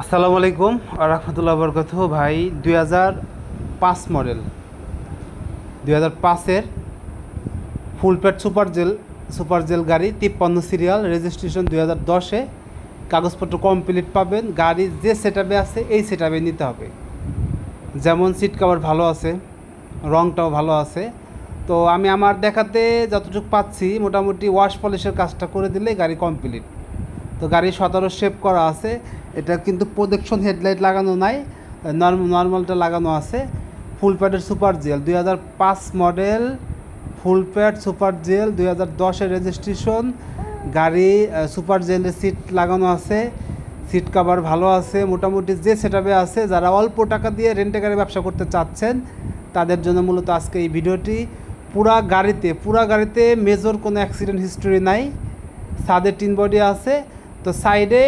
আসসালামু আলাইকুম রাহমাতুল্লাহ বরকাতুহু। ভাই 2005 মডেল, 2005-এর ফুল প্যাড সুপার জেল গাড়ি, 53 সিরিয়াল, রেজিস্ট্রেশন 2010-এ। কাগজপত্র কমপ্লিট পাবেন। গাড়ি যে সেটআপে আছে এই সেটআপে নিতে হবে। যেমন সিট কভার ভালো আছে, রংটাও ভালো আছে। তো আমি আমার দেখাতে যতটুকু পাচ্ছি মোটামুটি ওয়াশ পলিশের কাজটা করে দিলে গাড়ি কমপ্লিট। তো গাড়ি 17 শেপ করা আছে। এটা কিন্তু প্রোটেকশন হেডলাইট লাগানো নাই, নর্মালটা লাগানো আছে। ফুল প্যাডের super gel 2005 model, full pad super gel, 2010-এর রেজিস্ট্রেশন গাড়ি। সুপার জেলের সিট লাগানো আছে, সিট কভার ভালো আছে। মোটামুটি যে সেটআপে আছে, যারা অল্প টাকা দিয়ে রেন্টে গাড়ি ব্যবসা করতে চাচ্ছেন তাদের জন্য মূলত আজকে এই ভিডিওটি। পুরা গাড়িতে মেজর কোনো অ্যাক্সিডেন্ট হিস্টোরি নাই। ছাদে টিন বডি আছে। তো সাইডে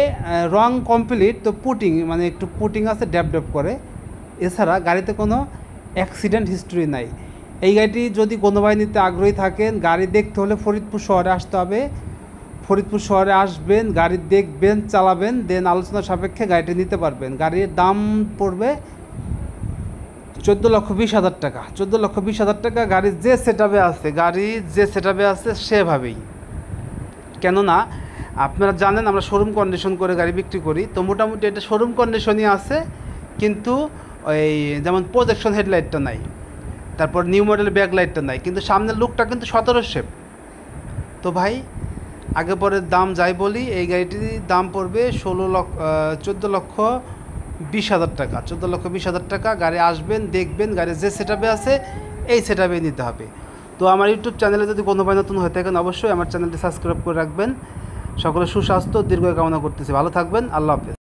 রং কমপ্লিট, তো পুটিং মানে একটু পুটিং আছে, ড্যাপ করে। এছাড়া গাড়িতে কোনো অ্যাক্সিডেন্ট হিস্টোরি নাই। এই গাড়িটি যদি কোনো ভাই নিতে আগ্রহী থাকেন, গাড়ি দেখতে হলে ফরিদপুর শহরে আসতে হবে। ফরিদপুর শহরে আসবেন, গাড়ি দেখবেন, চালাবেন, দেন আলোচনা সাপেক্ষে গাড়িটি নিতে পারবেন। গাড়ির দাম পড়বে 14,20,000 টাকা। 14,20,000 টাকা। গাড়ির যে সেটআপে আছে সেভাবেই। কেননা আপনারা জানেন আমরা শোরুম কন্ডিশন করে গাড়ি বিক্রি করি। তো মোটামুটি এটা শোরুম কন্ডিশনই আছে, কিন্তু ওই যেমন প্রজেকশন হেডলাইটটা নাই, তারপর নিউ মডেলের ব্যাক লাইটটা নাই, কিন্তু সামনের লুকটা কিন্তু 17 শেপ। তো ভাই আগে পরের দাম যাই বলি, এই গাড়িটির দাম পড়বে 14,20,000 টাকা। 14,20,000 টাকা। গাড়ি আসবেন, দেখবেন, গাড়ি যে সেটআপে আছে এই সেটআপে নিতে হবে। তো আমার ইউটিউব চ্যানেলে যদি কোনো ভাই নতুন হয়ে থাকেন অবশ্যই আমার চ্যানেলটি সাবস্ক্রাইব করে রাখবেন। সকলের সুস্বাস্থ্য দীর্ঘ কামনা করতেছি। ভালো থাকবেন। আল্লাহ হাফেজ।